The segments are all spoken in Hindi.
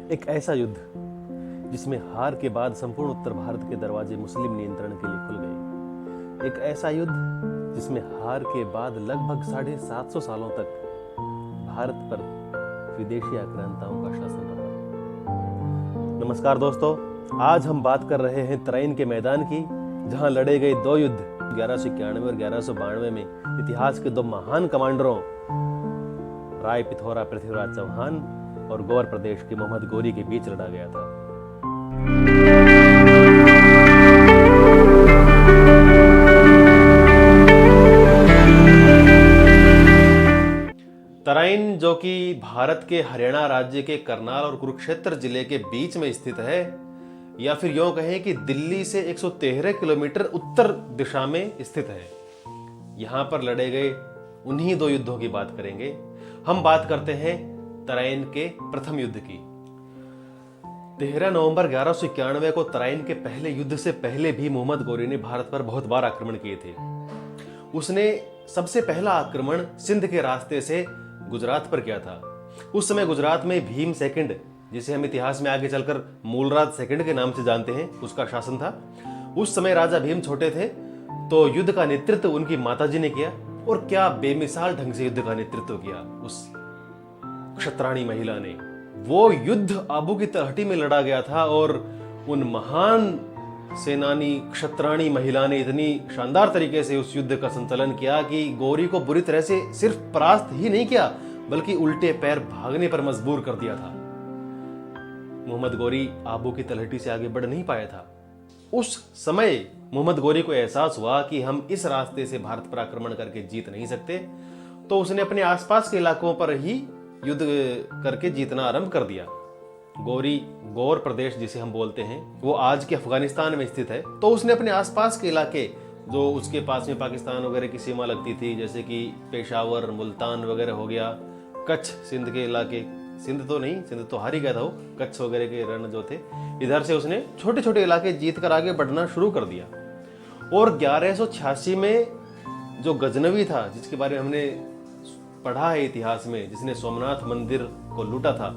एक ऐसा युद्ध जिसमें हार के बाद संपूर्ण उत्तर भारत के दरवाजे मुस्लिम नियंत्रण के लिए खुल गए। एक ऐसा युद्ध जिसमें हार के बाद लगभग 750 सालों तक भारत पर विदेशी आक्रांताओं का शासन रहा। नमस्कार दोस्तों, आज हम बात कर रहे हैं तराइन के मैदान की, जहां लड़े गए दो युद्ध 1191 और 1192 में इतिहास के दो महान कमांडरों राय पिथौरा पृथ्वीराज चौहान और गौर प्रदेश के मोहम्मद गोरी के बीच लड़ा गया था। तराइन, जो कि भारत के हरियाणा राज्य के करनाल और कुरुक्षेत्र जिले के बीच में स्थित है, या फिर यूं कहें कि दिल्ली से 113 किलोमीटर उत्तर दिशा में स्थित है। यहां पर लड़े गए उन्हीं दो युद्धों की बात करेंगे। हम बात करते हैं तराइन के प्रथम युद्ध की। 13 नवंबर 1191 को तराइन के पहले युद्ध से पहले भी मोहम्मद गोरी ने भारत पर बहुत बार आक्रमण किए थे। उसने सबसे पहला आक्रमण सिंध के रास्ते से गुजरात पर किया था। उस समय गुजरात में भीम सेकंड, जिसे हम इतिहास में आगे चलकर मूलराज सेकंड के नाम से जानते हैं, उसका शासन था। उस समय राजा भीम छोटे थे, तो युद्ध का नेतृत्व उनकी माताजी ने किया, और क्या बेमिसाल ढंग से युद्ध का नेतृत्व किया उस क्षत्राणी महिला ने। वो युद्ध आबू की तलहटी में लड़ा गया था, और उन महान सेनानी क्षत्राणी महिला ने इतनी शानदार तरीके से उस युद्ध का संचालन किया कि गोरी को बुरी तरह से सिर्फ परास्त ही नहीं किया, बल्कि उल्टे पैर भागने पर मजबूर कर दिया था। मोहम्मद गोरी आबू की तलहटी से आगे बढ़ नहीं पाया था। उस समय मोहम्मद गोरी को एहसास हुआ कि हम इस रास्ते से भारत पर आक्रमण करके जीत नहीं सकते, तो उसने अपने आसपास के इलाकों पर ही युद्ध करके जीतना आरंभ कर दिया। गोरी गौर प्रदेश जिसे हम बोलते हैं, वो आज के अफगानिस्तान में स्थित है। तो उसने अपने आसपास के इलाके, जो उसके पास में पाकिस्तान वगैरह की सीमा लगती थी, जैसे कि पेशावर, मुल्तान वगैरह हो गया, कच्छ, सिंध के इलाके, सिंध तो नहीं, सिंध तो हार ही गया था वो, कच्छ वगैरह के रण जो थे, इधर से उसने छोटे छोटे इलाके जीत कर आगे बढ़ना शुरू कर दिया। और 1186 में जो गजनवी था, जिसके बारे में हमने पढ़ा है इतिहास में, जिसने सोमनाथ मंदिर को लूटा था,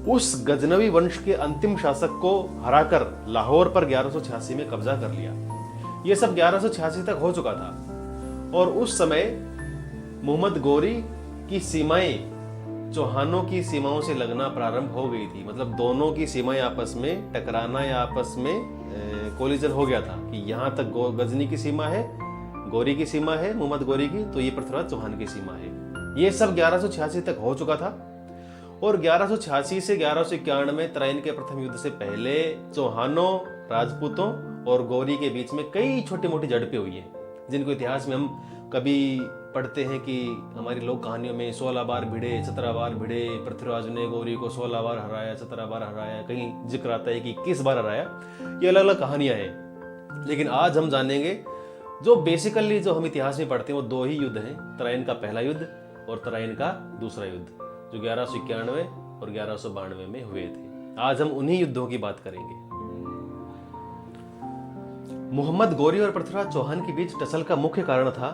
उस गजनवी वंश के अंतिम शासक को हराकर लाहौर पर 1186 में कब्जा कर लिया। यह सब 1186 तक हो चुका था। और उस समय मोहम्मद गोरी की सीमाएं चौहानों की सीमाओं से लगना प्रारंभ हो गई थी। मतलब दोनों की सीमाएं आपस में टकराना या आपस में कोलिजन हो गया था कि यहां तक गजनी की सीमा है, गोरी की सीमा है, मोहम्मद गोरी की, तो ये पृथ्वीराज चौहान की सीमा है। ये सब 1186 तक हो चुका था। और 1186 से 1191 में तराइन के प्रथम युद्ध से पहले चौहानों, राजपूतों और गोरी के बीच में कई छोटी मोटी झड़पें हुई हैं, जिनको इतिहास में हम कभी पढ़ते हैं कि हमारी लोक कहानियों में 16 बार भिड़े, 17 बार भिड़े, पृथ्वीराज ने गोरी को 16 बार हराया, 17 बार हराया, कहीं जिक्र आता है कि 21 बार हराया। ये अलग अलग कहानियां हैं। लेकिन आज हम जानेंगे जो बेसिकली जो हम इतिहास में पढ़ते हैं, वो दो ही युद्ध हैं। तराइन का पहला युद्ध और तराइन का दूसरा युद्ध, जो 1191 और 1192 में हुए थे। आज हम उन्हीं युद्धों की बात करेंगे। मोहम्मद गोरी और पृथ्वीराज चौहान के बीच टसल का मुख्य कारण था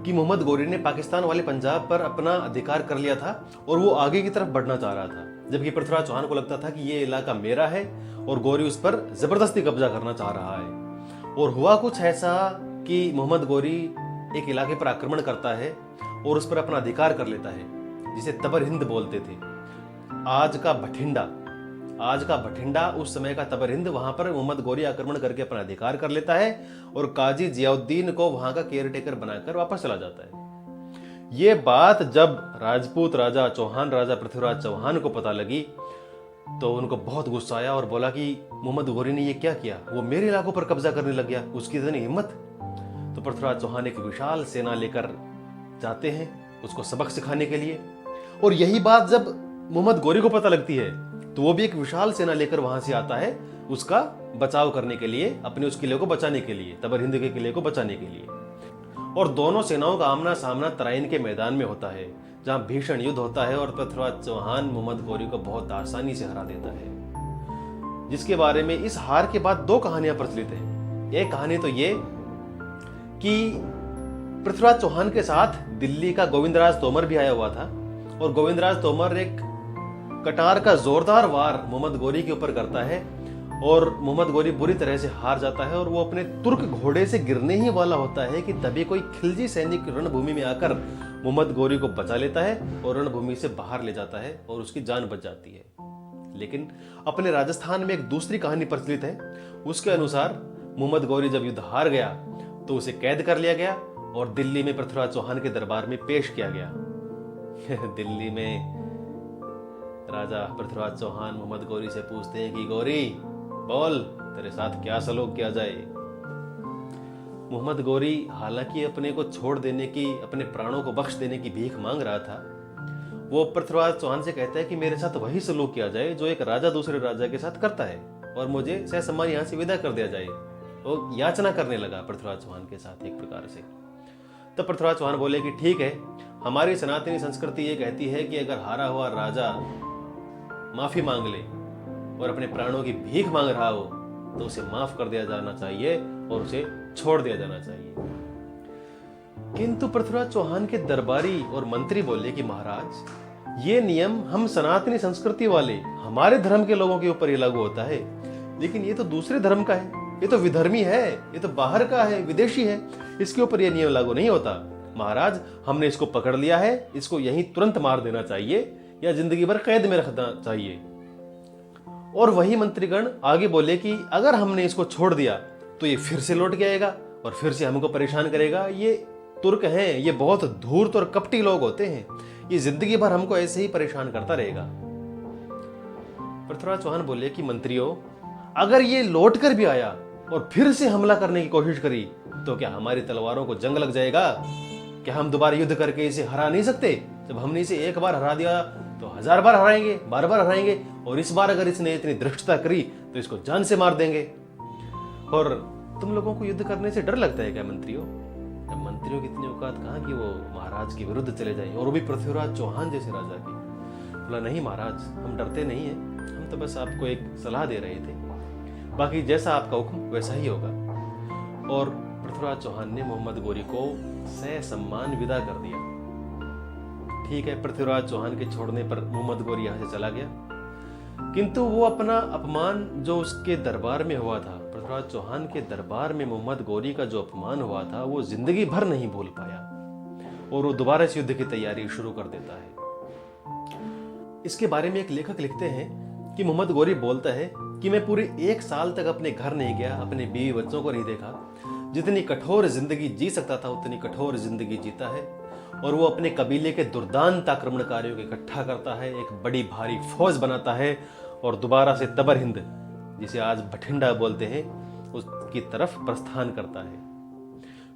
कि मोहम्मद गोरी ने पाकिस्तान वाले पंजाब पर अपना अधिकार कर लिया था और वो आगे की तरफ बढ़ना चाह रहा था, जबकि पृथ्वीराज चौहान को लगता था कि ये इलाका मेरा है और गोरी उस पर जबरदस्ती कब्जा करना चाह रहा है। और हुआ कुछ ऐसा कि मोहम्मद गोरी एक इलाके पर आक्रमण करता है और उस पर अपना अधिकार कर लेता है, जिसे तबर हिंद बोलते थे। आज का भटिंडा उस समय का तबर हिंद, वहां पर मोहम्मद गोरी आक्रमण करके अपना अधिकार कर लेता है और काजी जियाउद्दीन को वहां का केयरटेकर बनाकर वापस चला जाता है। यह बात जब राजपूत राजा चौहान, राजा पृथ्वीराज चौहान को पता लगी, तो उनको बहुत गुस्सा आया और बोला कि मोहम्मद गोरी ने यह क्या किया, वो मेरे इलाकों पर कब्जा करने लग गया, उसकी इतनी हिम्मत। तो पृथ्वीराज चौहान एक विशाल सेना लेकर जाते हैं उसको सबक सिखाने के लिए। और यही बात जब मोहम्मद गोरी को पता लगती है, तो वो भी एक विशाल सेना लेकर वहां से आता है उसका बचाव करने के लिए, अपने उस किले को बचाने के लिए, तबर हिंद के किले को बचाने के लिए। और दोनों सेनाओं का आमना सामना तराइन के मैदान में होता है, जहां भीषण युद्ध होता है और पृथ्वीराज चौहान मोहम्मद गोरी को बहुत आसानी से हरा देता है, जिसके बारे में इस हार के बाद दो कहानियां प्रचलित हैं। एक कहानी तो ये कि पृथ्वीराज चौहान के साथ दिल्ली का गोविंदराज तोमर भी आया हुआ था, और गोविंदराज तोमर एक कटार का जोरदार वार मोहम्मद गोरी के ऊपर करता है और मोहम्मद गोरी बुरी तरह से हार जाता है और वो अपने तुर्क घोड़े से गिरने ही वाला होता है कि तभी कोई खिलजी सैनिक रणभूमि में आकर मोहम्मद गोरी को बचा लेता है और रणभूमि से बाहर ले जाता है और उसकी जान बच जाती है। लेकिन अपने राजस्थान में एक दूसरी कहानी प्रचलित है। उसके अनुसार मोहम्मद गोरी जब युद्ध हार गया तो उसे कैद कर लिया गया और दिल्ली में पृथ्वीराज चौहान के दरबार में पेश किया गया। दिल्ली में राजा पृथ्वीराज चौहान मोहम्मद गोरी से पूछते हैं कि गोरी बोल, तेरे साथ क्या सलूक किया जाए। मोहम्मद गोरी हालांकि अपने को छोड़ देने की, अपने प्राणों को बख्श देने की भीख मांग रहा था, वो पृथ्वीराज चौहान से कहता है कि मेरे साथ वही सलूक किया जाए जो एक राजा दूसरे राजा के साथ करता है और मुझे सहसम्मान यहाँ से विदा कर दिया जाए। वो याचना करने लगा पृथ्वीराज चौहान के साथ एक प्रकार से। तब पृथ्वीराज चौहान बोले कि ठीक है, हमारी सनातनी संस्कृति ये कहती है कि अगर हारा हुआ राजा माफी मांग ले और अपने प्राणों की भीख मांग रहा हो तो उसे माफ कर दिया जाना चाहिए और उसे छोड़ दिया जाना चाहिए। किंतु पृथ्वीराज चौहान के दरबारी और मंत्री बोले कि महाराज, ये नियम हम सनातनी संस्कृति वाले, हमारे धर्म के लोगों के ऊपर ही लागू होता है, लेकिन ये तो दूसरे धर्म का है, ये तो विधर्मी है, ये तो बाहर का है, विदेशी है, इसके ऊपर ये नियम लागू नहीं होता। महाराज, हमने इसको पकड़ लिया है, इसको यहीं तुरंत मार देना चाहिए या जिंदगी भर कैद में रखना चाहिए। और वही मंत्रीगण आगे बोले कि अगर हमने इसको छोड़ दिया तो ये फिर से लौट के आएगा और फिर से हमको परेशान करेगा। ये तुर्क हैं, ये बहुत धूर्त और कपटी लोग होते हैं, ये जिंदगी भर हमको ऐसे ही परेशान करता रहेगा। पृथ्वीराज चौहान बोले कि मंत्रियों, अगर ये लौट कर भी आया और फिर से हमला करने की कोशिश करी तो क्या हमारी तलवारों को जंग लग जाएगा? क्या हम दोबारा युद्ध करके इसे हरा नहीं सकते? जब हमने इसे एक बार हरा दिया तो 1000 बार हराएंगे, बार-बार हराएंगे, और इस बार अगर इसने इतनी धृष्टता करी तो इसको जान से मार देंगे। और तुम लोगों को युद्ध करने से डर लगता है क्या मंत्रियों? अब मंत्रियों की इतनी औकात कहां कि वो महाराज के विरुद्ध चले जाए, और वो भी पृथ्वीराज चौहान जैसे राजा की। बोला नहीं महाराज, हम डरते नहीं है, हम तो बस आपको एक सलाह दे रहे थे, बाकी जैसा आपका हुक्म वैसा ही होगा। और पृथ्वीराज चौहान ने मोहम्मद गोरी को ससम्मान विदा कर दिया। ठीक है, पृथ्वीराज चौहान के छोड़ने पर मोहम्मद गोरी यहां से चला गया, किंतु वो अपना अपमान जो उसके दरबार में हुआ था, पृथ्वीराज चौहान के दरबार में मोहम्मद गोरी का जो अपमान हुआ था, वो जिंदगी भर नहीं भूल पाया और वो दोबारा इस युद्ध की तैयारी शुरू कर देता है। इसके बारे में एक लेखक लिखते हैं कि मोहम्मद गोरी बोलता है कि मैं पूरे 1 साल तक अपने घर नहीं गया, अपने बीवी बच्चों को नहीं देखा, जितनी कठोर जिंदगी जी सकता था उतनी कठोर जिंदगी जीता है। और वो अपने कबीले के दुर्दांत आक्रमणकारियों को इकट्ठा करता है, एक बड़ी भारी फौज बनाता है और दोबारा से तबर हिंद, जिसे आज बठिंडा बोलते हैं, उसकी तरफ प्रस्थान करता है।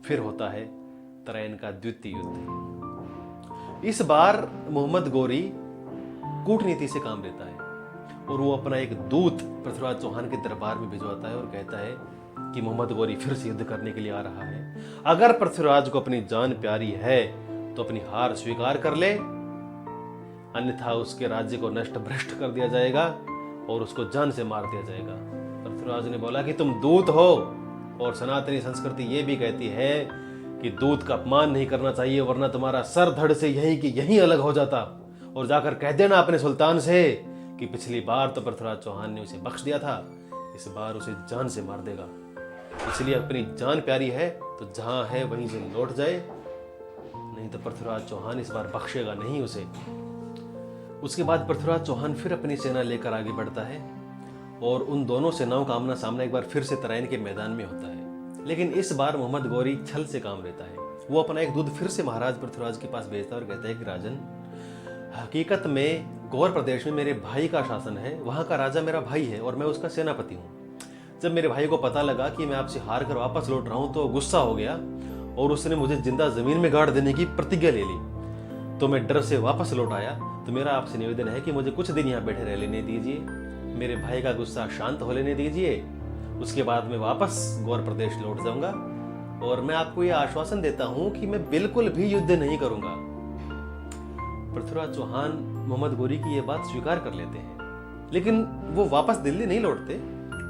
फिर होता है तराइन का द्वितीय युद्ध। इस बार मोहम्मद गोरी कूटनीति से काम लेता है और वो अपना एक दूत पृथ्वीराज चौहान के दरबार में भिजवाता है और कहता है कि मोहम्मद गोरी फिर से युद्ध करने के लिए आ रहा है। अगर पृथ्वीराज को अपनी जान प्यारी है तो अपनी हार स्वीकार कर ले, अन्यथा उसके राज्य को नष्ट भ्रष्ट कर दिया जाएगा और उसको जान से मार दिया जाएगा। पृथ्वीराज ने बोला कि तुम दूत हो और सनातनी संस्कृति ये भी कहती है कि दूत का अपमान नहीं करना चाहिए, वरना तुम्हारा सर धड़ से यहीं की यहीं अलग हो जाता। और जाकर कह देना अपने सुल्तान से कि पिछली बार तो पृथ्वीराज चौहान ने उसे बख्श दिया था, इस बार उसे जान से मार देगा। इसलिए अपनी जान प्यारी है तो जहां है वहीं से लौट जाए, नहीं तो पृथ्वीराज चौहान इस बार बख्शेगा नहीं उसे। उसके बाद पृथ्वीराज चौहान फिर अपनी सेना लेकर आगे बढ़ता है और उन दोनों सेनाओं का आमना सामना एक बार फिर से तराइन के मैदान में होता है। लेकिन इस बार मोहम्मद गोरी छल से काम लेता है। वो अपना एक दूत फिर से महाराज पृथ्वीराज के पास भेजता है और कहता है कि राजन, हकीकत में गौर प्रदेश में मेरे भाई का शासन है, वहां का राजा मेरा भाई है और मैं उसका सेनापति हूँ। जब मेरे भाई को पता लगा कि मैं आपसे हार कर वापस लौट रहा हूँ तो गुस्सा हो गया और उसने मुझे जिंदा जमीन में गाड़ देने की प्रतिज्ञा ले ली। तो मैं डर से वापस लौट आया। तो मेरा आपसे निवेदन है कि मुझे कुछ दिन यहाँ बैठे रह लेने दीजिए, मेरे भाई का गुस्सा शांत हो लेने दीजिए, उसके बाद मैं वापस गौर प्रदेश लौट जाऊंगा और मैं आपको यह आश्वासन देता हूं कि मैं बिल्कुल भी युद्ध नहीं करूंगा। पृथ्वीराज चौहान मोहम्मद गोरी की यह बात स्वीकार कर लेते हैं, लेकिन वो वापस दिल्ली नहीं लौटते।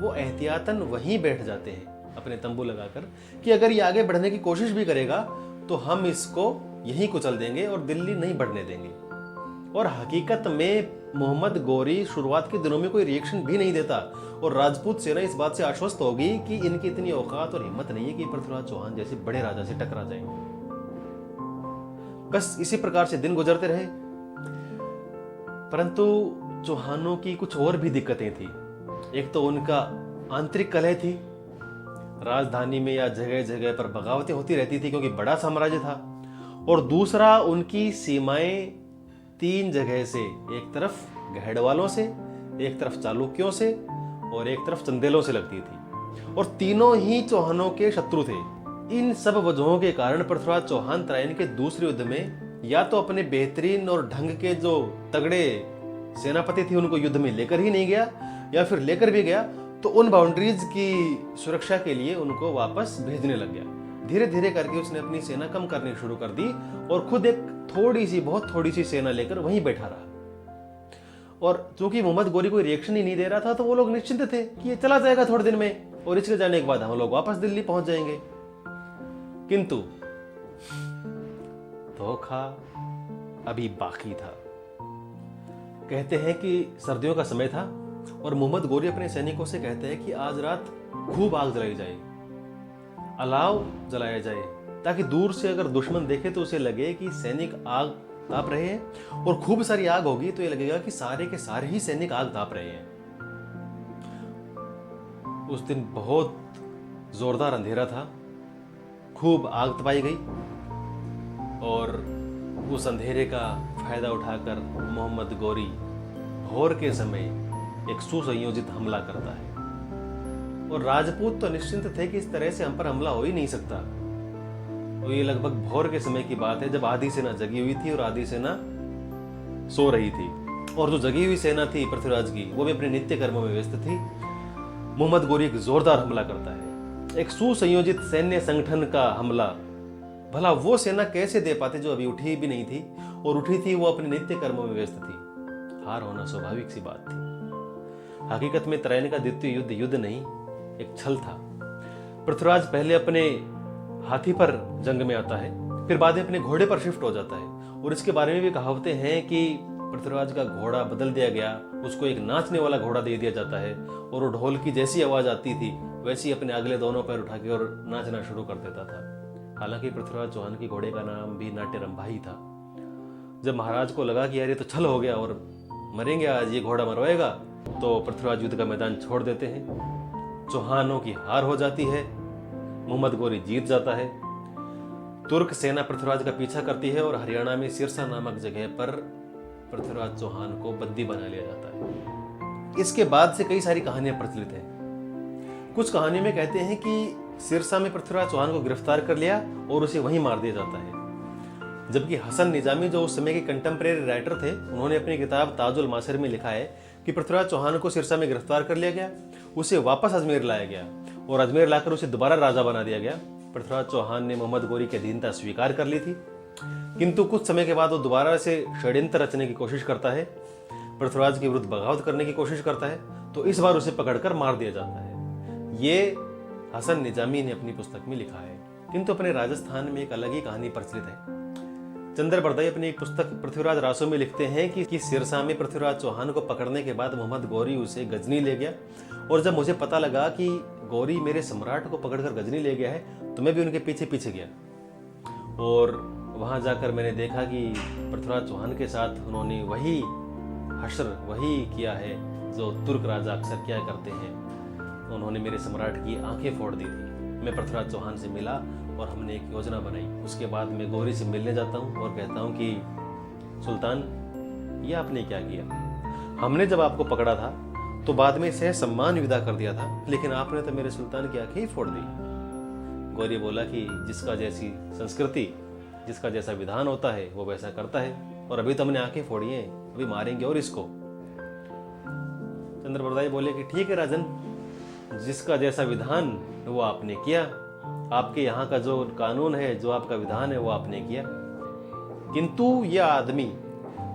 वो एहतियातन वहीं बैठ जाते हैं अपने तंबू लगाकर कि अगर ये आगे बढ़ने की कोशिश भी करेगा तो हम इसको यहीं कुचल देंगे और दिल्ली नहीं बढ़ने देंगे। और हकीकत में मोहम्मद गौरी शुरुआत के दिनों में कोई रिएक्शन भी नहीं देता और राजपूत सेना इस बात से आश्वस्त होगी कि इनकी इतनी औकात और हिम्मत नहीं है कि पृथ्वीराज चौहान जैसे बड़े राजा से टकरा जाएंगे। बस इसी प्रकार से दिन गुजरते रहे, परंतु चौहानों की कुछ और भी दिक्कतें थी। एक तो उनका आंतरिक कलह थी, राजधानी में या जगह जगह पर बगावतें होती रहती थी क्योंकि बड़ा साम्राज्य था, और दूसरा उनकी सीमाएं 3 जगह से, एक तरफ गहड़वालों से, एक तरफ चालुक्यों से और एक तरफ चंदेलों से लगती थी, और तीनों ही चौहानों के शत्रु थे। इन सब वजहों के कारण पृथ्वीराज चौहान तराइन के दूसरे युद्ध में या तो अपने बेहतरीन और ढंग के जो तगड़े सेनापति थे उनको युद्ध में लेकर ही नहीं गया, या फिर लेकर भी गया तो उन बाउंड्रीज की सुरक्षा के लिए उनको वापस भेजने लग गया। धीरे धीरे करके उसने अपनी सेना कम करनी शुरू कर दी और खुद एक बहुत थोड़ी सी सेना लेकर वहीं बैठा रहा। और चूंकि मोहम्मद गौरी कोई रिएक्शन ही नहीं दे रहा था तो वो लोग निश्चिंत थे कि ये चला जाएगा थोड़े दिन में और इसके जाने के बाद हम लोग वापस दिल्ली पहुंच जाएंगे। किंतु धोखा अभी बाकी था। कहते हैं कि सर्दियों का समय था और मोहम्मद गौरी अपने सैनिकों से कहते हैं कि आज रात खूब आग जलाई जाए, अलाव जलाया जाए, ताकि दूर से अगर दुश्मन देखे तो उसे लगे कि सैनिक आग ताप रहे हैं, और खूब सारी आग होगी तो ये लगेगा कि सारे के सारे ही सैनिक आग ताप रहे हैं। उस दिन बहुत जोरदार अंधेरा था, खूब आग तपाई गई और उस अंधेरे का फायदा उठाकर मोहम्मद गौरी भोर के समय एक सुसंयोजित हमला करता है। और राजपूत तो निश्चिंत थे कि इस तरह से हम पर हमला हो ही नहीं सकता। तो ये लगभग भोर के समय की बात है जब आधी सेना जगी हुई थी और आधी सेना सो रही थी, और जो जगी हुई सेना थी पृथ्वीराज की वो भी अपने नित्य कर्मों में व्यस्त थी। मोहम्मद गौरी एक जोरदार हमला करता है, एक सुसंयोजित सैन्य संगठन का हमला। भला वो सेना कैसे दे पाते जो अभी उठी भी नहीं थी, और उठी थी वो अपने नित्य कर्मों में व्यस्त थी। हार होना स्वाभाविक सी बात थी। हकीकत में तराइन का द्वितीय युद्ध युद्ध नहीं, एक छल था। पृथ्वीराज पहले अपने हाथी पर जंग में आता है, फिर बाद में अपने घोड़े पर शिफ्ट हो जाता है, और इसके बारे में भी कहावतें हैं कि पृथ्वीराज का घोड़ा बदल दिया गया, उसको एक नाचने वाला घोड़ा दे दिया जाता है, और वो ढोल की जैसी आवाज आती थी वैसी अपने अगले दोनों पैर उठा के और नाचना शुरू कर देता था। हालांकि पृथ्वीराज चौहान की घोड़े का नाम भी नाट्यरंभा ही था। जब महाराज को लगा कि यार ये तो छल हो गया और मरेंगे आज, ये घोड़ा मरवाएगा, तो पृथ्वीराज युद्ध का मैदान छोड़ देते हैं। चौहानों की हार हो जाती है, मोहम्मद गौरी जीत जाता है। तुर्क सेना पृथ्वीराज का पीछा करती है और हरियाणा में सिरसा नामक जगह पर पृथ्वीराज चौहान को बंदी बना लिया जाता है। इसके बाद से कई सारी कहानियां प्रचलित हैं। कुछ कहानियों में कहते हैं कि सिरसा में पृथ्वीराज चौहान को गिरफ्तार कर लिया और उसे वहीं मार दिया जाता है, जबकि हसन निजामी जो उस समय के कंटेम्प्रेरी राइटर थे, उन्होंने अपनी किताब ताजुल मासिर में लिखा है कि पृथ्वीराज चौहान को सिरसा में गिरफ्तार कर लिया गया, उसे वापस अजमेर लाया गया और अजमेर लाकर उसे दोबारा राजा बना दिया गया। पृथ्वीराज चौहान ने मोहम्मद गौरी की अधीनता स्वीकार कर ली थी, किंतु कुछ समय के बाद वो दोबारा से षड्यंत्र रचने की कोशिश करता है, पृथ्वीराज के विरुद्ध बगावत करने की कोशिश करता है, तो इस बार उसे पकड़कर मार दिया जाता है। ये हसन निजामी ने अपनी पुस्तक में लिखा है। किंतु अपने राजस्थान में एक अलग ही कहानी प्रचलित है। चंद्र बरदई अपनी एक पुस्तक पृथ्वीराज रासो में लिखते हैं कि सिरसा में पृथ्वीराज चौहान को पकड़ने के बाद मोहम्मद गौरी उसे गजनी ले गया, और जब मुझे पता लगा कि गौरी मेरे सम्राट को पकड़कर गजनी ले गया है तो मैं भी उनके पीछे पीछे गया, और वहां जाकर मैंने देखा कि पृथ्वीराज चौहान के साथ उन्होंने वही हश्र वही किया है जो तुर्क राजा अक्सर क्या करते हैं। उन्होंने मेरे सम्राट की आंखें फोड़ दी थी। मैं पृथ्वीराज चौहान से मिला और हमने एक योजना बनाई। उसके बाद मैं गौरी से मिलने जाता हूँ और कहता हूँ कि सुल्तान, ये आपने क्या किया? हमने जब आपको पकड़ा था तो बाद में सह सम्मान विदा कर दिया था, लेकिन आपने तो मेरे सुल्तान की आंखें ही फोड़ दी। गौरी बोला कि जिसका जैसी संस्कृति, जिसका जैसा विधान होता है वो वैसा करता है, और अभी तो हमने आंखें फोड़ी हैं, अभी मारेंगे और इसको। चंद्र बरदाई बोले कि ठीक है राजन, जिसका जैसा विधान वो आपने किया, आपके यहाँ का जो कानून है, जो आपका विधान है वो आपने किया, किंतु यह आदमी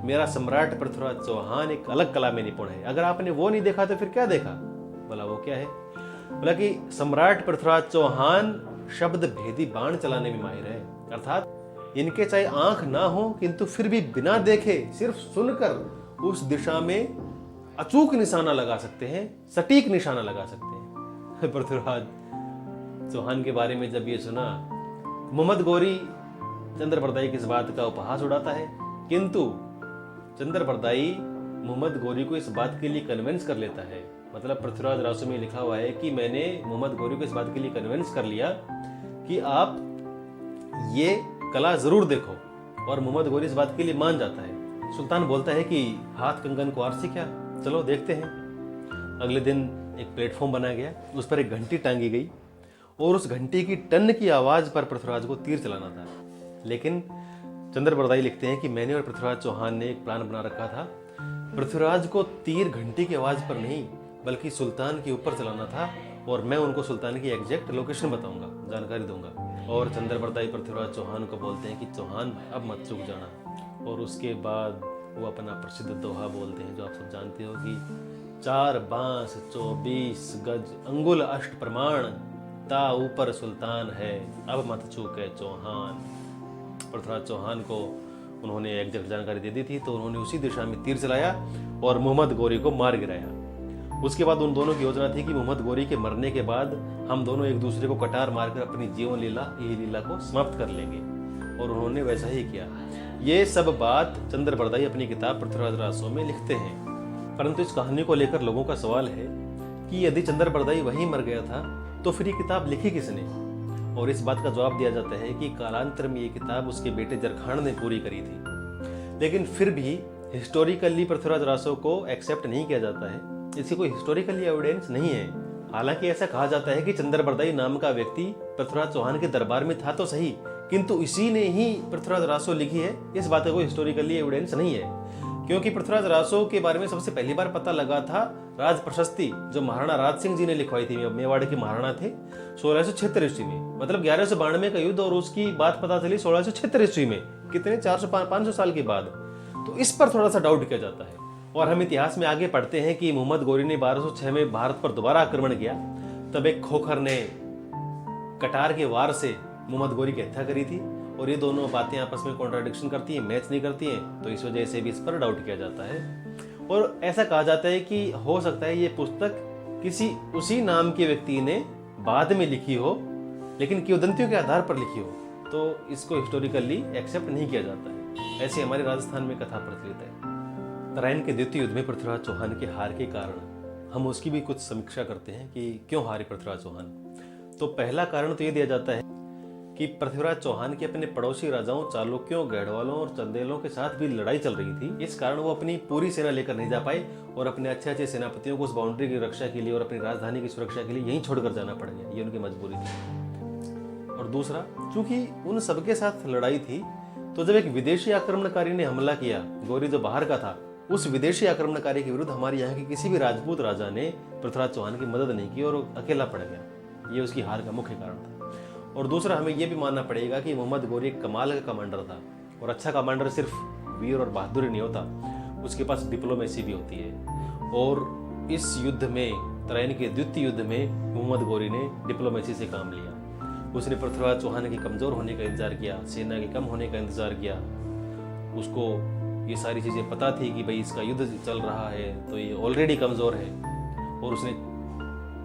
मेरा सम्राट पृथ्वीराज चौहान एक अलग कला में निपुण है। अगर आपने वो नहीं देखा तो फिर क्या देखा? बोला वो क्या है? बोला कि सम्राट पृथ्वीराज चौहान शब्द भेदी बाण चलाने में माहिर है, अर्थात इनके चाहे आंख ना हो किंतु फिर भी बिना देखे सिर्फ सुनकर उस दिशा में अचूक निशाना लगा सकते हैं, सटीक निशाना लगा सकते हैं। पृथ्वीराज चौहान के बारे में जब ये सुना, मोहम्मद गौरी चंद्रबरदाई की इस बात का उपहास उड़ाता है, किंतु चंद्रबरदाई मोहम्मद गौरी को इस बात के लिए कन्विंस कर लेता है। मतलब पृथ्वीराज रासो में लिखा हुआ है कि मैंने मोहम्मद गौरी को इस बात के लिए कन्विंस कर लिया कि आप ये कला जरूर देखो, और मोहम्मद गौरी इस बात के लिए मान जाता है। सुल्तान बोलता है कि हाथ कंगन को आरसी क्या, चलो देखते हैं। अगले दिन एक प्लेटफॉर्म बनाया गया, उस पर एक घंटी टांगी गई और उस घंटी की टन की आवाज पर पृथ्वीराज को तीर चलाना था। लेकिन चंद्रबरदाई लिखते हैं कि मैंने और पृथ्वीराज चौहान ने एक प्लान बना रखा था। पृथ्वीराज को तीर घंटी की आवाज पर नहीं बल्कि सुल्तान के ऊपर चलाना था, और मैं उनको सुल्तान की एग्जैक्ट लोकेशन बताऊंगा, जानकारी दूंगा। और चंद्रबरदाई पृथ्वीराज चौहान को बोलते हैं कि चौहान अब मत चूक जाना। और उसके बाद वो अपना प्रसिद्ध दोहा बोलते हैं जो आप सब जानते हो कि 4 बांस 24 गज अंगुल अष्ट प्रमाण, ता ऊपर सुल्तान है अब मत चूके चौहान। पृथ्वीराज चौहान को उन्होंने एग्जैक्ट जानकारी दे दी थी, तो उन्होंने उसी दिशा में तीर चलाया और मोहम्मद गौरी को मार गिराया। उसके बाद उन दोनों की योजना थी कि मोहम्मद गौरी के मरने के बाद हम दोनों एक दूसरे को कटार मारकर अपनी जीवन लीला, यही लीला को समाप्त कर लेंगे, और उन्होंने वैसा ही किया। ये सब बात चंद्रबरदाई अपनी किताब पृथ्वीराज रासो में लिखते हैं। परंतु इस कहानी को लेकर लोगों का सवाल है कि यदि चंद्रबरदाई वहीं मर गया था तो फिर ये किताब लिखी किसने? और इस बात का जवाब दिया जाता है कि कालांतर में ये किताब उसके बेटे जरखान ने पूरी करी थी। लेकिन फिर भी हिस्टोरिकली पृथ्वीराज रासो को एक्सेप्ट नहीं किया जाता है, इसकी कोई हिस्टोरिकली एविडेंस नहीं है। हालांकि ऐसा कहा जाता है कि चंद्रबरदाई नाम का व्यक्ति पृथ्वीराज चौहान के दरबार में था तो सही, किंतु इसी ने ही पृथ्वीराज रासो लिखी है, इस बात का कोई हिस्टोरिकली एविडेंस नहीं है। क्योंकि पृथ्वीराज रासो के बारे में सबसे पहली बार पता लगा था राज प्रशस्ति जो महाराणा राज सिंह जी ने लिखवाई थी, मेवाड़ के महाराणा थे, 1676 ईस्वी में। मतलब 1192 का युद्ध, और उसकी बात पता चली 1676 ईस्वी में, कितने 400-500 साल के बाद। तो इस पर थोड़ा सा डाउट किया जाता है। और हम इतिहास में आगे पढ़ते हैं कि मोहम्मद गौरी ने 1206 में भारत पर दोबारा आक्रमण किया, तब एक खोखर ने कटार के वार से मोहम्मद गौरी की हत्या करी थी, और ये दोनों बातें आपस में कॉन्ट्राडिक्शन करती हैं, मैच नहीं करती हैं, तो इस वजह से भी इस पर डाउट किया जाता है। और ऐसा कहा जाता है कि हो सकता है ये पुस्तक किसी उसी नाम के व्यक्ति ने बाद में लिखी हो, लेकिन किंवदंतियों के आधार पर लिखी हो, तो इसको हिस्टोरिकली एक्सेप्ट नहीं किया जाता है। ऐसे हमारे राजस्थान में कथा प्रचलित है। तराइन के द्वितीय युद्ध में पृथ्वीराज चौहान के हार के कारण हम उसकी भी कुछ समीक्षा करते हैं कि क्यों हारे पृथ्वीराज चौहान। तो पहला कारण तो ये दिया जाता है कि पृथ्वीराज चौहान के अपने पड़ोसी राजाओं चालुक्यों, गढ़वालों और चंदेलों के साथ भी लड़ाई चल रही थी। इस कारण वो अपनी पूरी सेना लेकर नहीं जा पाए और अपने अच्छे अच्छे सेनापतियों को उस बाउंड्री की रक्षा के लिए और अपनी राजधानी की सुरक्षा के लिए यहीं छोड़कर जाना पड़ गया। ये उनकी मजबूरी थी। और दूसरा, चूंकि उन सबके साथ लड़ाई थी, तो जब एक विदेशी आक्रमणकारी ने हमला किया, गौरी जो बाहर का था, उस विदेशी आक्रमणकारी के विरुद्ध हमारे यहाँ के किसी भी राजपूत राजा ने पृथ्वीराज चौहान की मदद नहीं की और अकेला पड़ गया। ये उसकी हार का मुख्य कारण था। और दूसरा, हमें यह भी मानना पड़ेगा कि मोहम्मद गौरी एक कमाल का कमांडर था, और अच्छा कमांडर सिर्फ वीर और बहादुर नहीं होता, उसके पास डिप्लोमेसी भी होती है। और इस युद्ध में, तराइन के द्वितीय युद्ध में, मोहम्मद गौरी ने डिप्लोमेसी से काम लिया। उसने पृथ्वीराज चौहान के कमजोर होने का इंतजार किया, सेना के कम होने का इंतजार किया। उसको ये सारी चीज़ें पता थी कि भाई इसका युद्ध चल रहा है तो ये ऑलरेडी कमज़ोर है, और उसने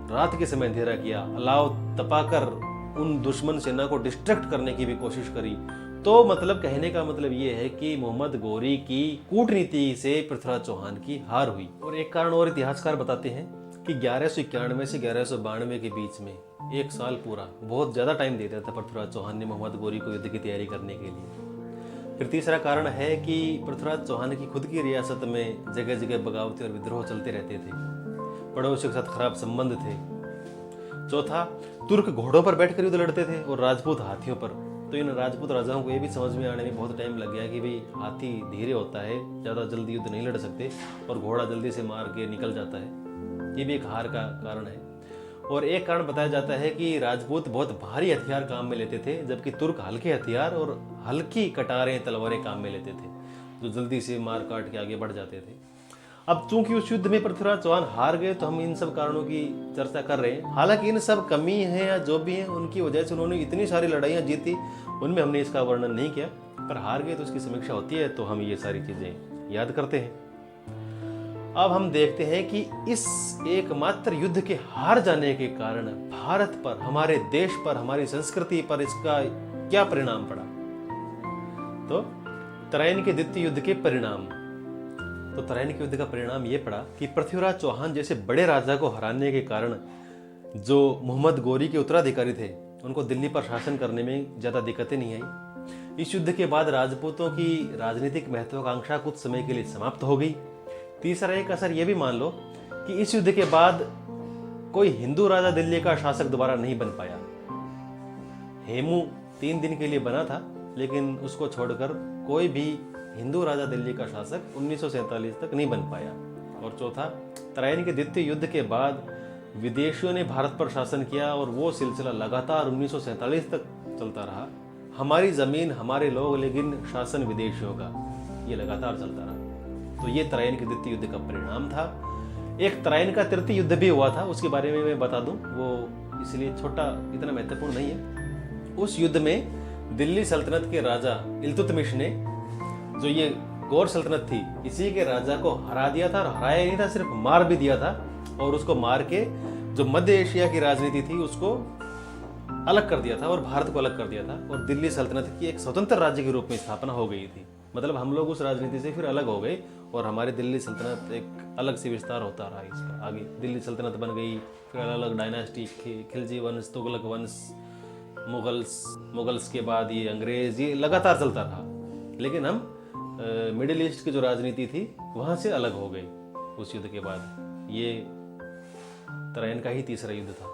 रात के समय अंधेरा किया, अलाव तपाकर उन दुश्मन सेना को डिस्ट्रैक्ट करने की भी कोशिश करी। तो मतलब कहने का मतलब ये है कि मोहम्मद गौरी की कूटनीति से पृथ्वीराज चौहान की हार हुई। और एक कारण और इतिहासकार बताते हैं कि 1191 से 1192 के बीच में 1 साल पूरा, बहुत ज़्यादा टाइम दे दिया था पृथ्वीराज चौहान ने मोहम्मद गौरी को युद्ध की तैयारी करने के लिए। फिर तीसरा कारण है कि पृथ्वीराज चौहान की खुद की रियासत में जगह जगह बगावतें और विद्रोह चलते रहते थे, पड़ोसियों के साथ खराब संबंध थे। चौथा, तुर्क घोड़ों पर बैठकर युद्ध लड़ते थे और राजपूत हाथियों पर। तो इन राजपूत राजाओं को ये भी समझ में आने में बहुत टाइम लग गया कि भाई हाथी धीरे होता है, ज़्यादा जल्दी युद्ध नहीं लड़ सकते, और घोड़ा जल्दी से मार के निकल जाता है। ये भी एक हार का कारण है। और एक कारण बताया जाता है कि राजपूत बहुत भारी हथियार काम में लेते थे, जबकि तुर्क हल्के हथियार और हल्की कटारें, तलवारें काम में लेते थे, जो जल्दी से मार काट के आगे बढ़ जाते थे। अब चूंकि उस युद्ध में पृथ्वीराज चौहान हार गए तो हम इन सब कारणों की चर्चा कर रहे हैं। हालांकि इन सब कमी है या जो भी है उनकी वजह से उन्होंने इतनी सारी लड़ाइयाँ जीती, उनमें हमने इसका वर्णन नहीं किया, पर हार गए तो उसकी समीक्षा होती है, तो हम ये सारी चीज़ें याद करते हैं। अब हम देखते हैं कि इस एकमात्र युद्ध के हार जाने के कारण भारत पर, हमारे देश पर, हमारी संस्कृति पर इसका क्या परिणाम पड़ा। तो तराइन के द्वितीय युद्ध के परिणाम, तो तराइन के युद्ध का परिणाम यह पड़ा कि पृथ्वीराज चौहान जैसे बड़े राजा को हराने के कारण जो मोहम्मद गोरी के उत्तराधिकारी थे उनको दिल्ली पर शासन करने में ज़्यादा दिक्कतें नहीं आई। इस युद्ध के बाद राजपूतों की राजनीतिक महत्वाकांक्षा कुछ समय के लिए समाप्त हो गई। तीसरा एक असर यह भी मान लो कि इस युद्ध के बाद कोई हिंदू राजा दिल्ली का शासक दोबारा नहीं बन पाया। हेमू 3 दिन के लिए बना था, लेकिन उसको छोड़कर कोई भी हिंदू राजा दिल्ली का शासक 1947 तक नहीं बन पाया। और चौथा, तराइन के द्वितीय युद्ध के बाद विदेशियों ने भारत पर शासन किया और वो सिलसिला लगातार 1947 तक चलता रहा। हमारी जमीन, हमारे लोग, लेकिन शासन विदेशियों का, ये लगातार चलता रहा। तो ये तराइन के द्वितीय युद्ध का परिणाम था। एक तराइन का तृतीय युद्ध भी हुआ था, उसके बारे में मैं बता दूं, वो इसलिए छोटा, इतना महत्वपूर्ण नहीं है। उस युद्ध में दिल्ली सल्तनत के राजा इल्तुतमिश ने, जो ये गौर सल्तनत थी, इसी के राजा को हरा दिया था। और हराया नहीं था, सिर्फ मार भी दिया था। और उसको मार के जो मध्य एशिया की राजनीति थी उसको अलग कर दिया था और भारत को अलग कर दिया था। और दिल्ली सल्तनत की एक स्वतंत्र राज्य के रूप में स्थापना हो गई थी। मतलब हम लोग उस राजनीति से फिर अलग हो गए और हमारी दिल्ली सल्तनत एक अलग से विस्तार होता रहा। इसका आगे दिल्ली सल्तनत बन गई, फिर अलग अलग डायनास्टी, खिलजी वंश, तुगलक वंश, मुगल्स के बाद ये अंग्रेज, ये लगातार चलता रहा। लेकिन हम मिडिल ईस्ट की जो राजनीति थी वहाँ से अलग हो गए उस युद्ध के बाद। ये तराइन का ही तीसरा युद्ध था।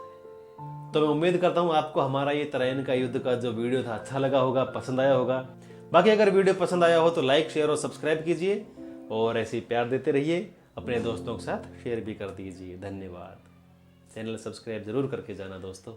तो मैं उम्मीद करता हूँ आपको हमारा ये तराइन का युद्ध का जो वीडियो था अच्छा लगा होगा, पसंद आया होगा। बाकी अगर वीडियो पसंद आया हो तो लाइक, शेयर और सब्सक्राइब कीजिए और ऐसे ही प्यार देते रहिए। अपने दोस्तों के साथ शेयर भी कर दीजिए। धन्यवाद। चैनल सब्सक्राइब जरूर करके जाना दोस्तों।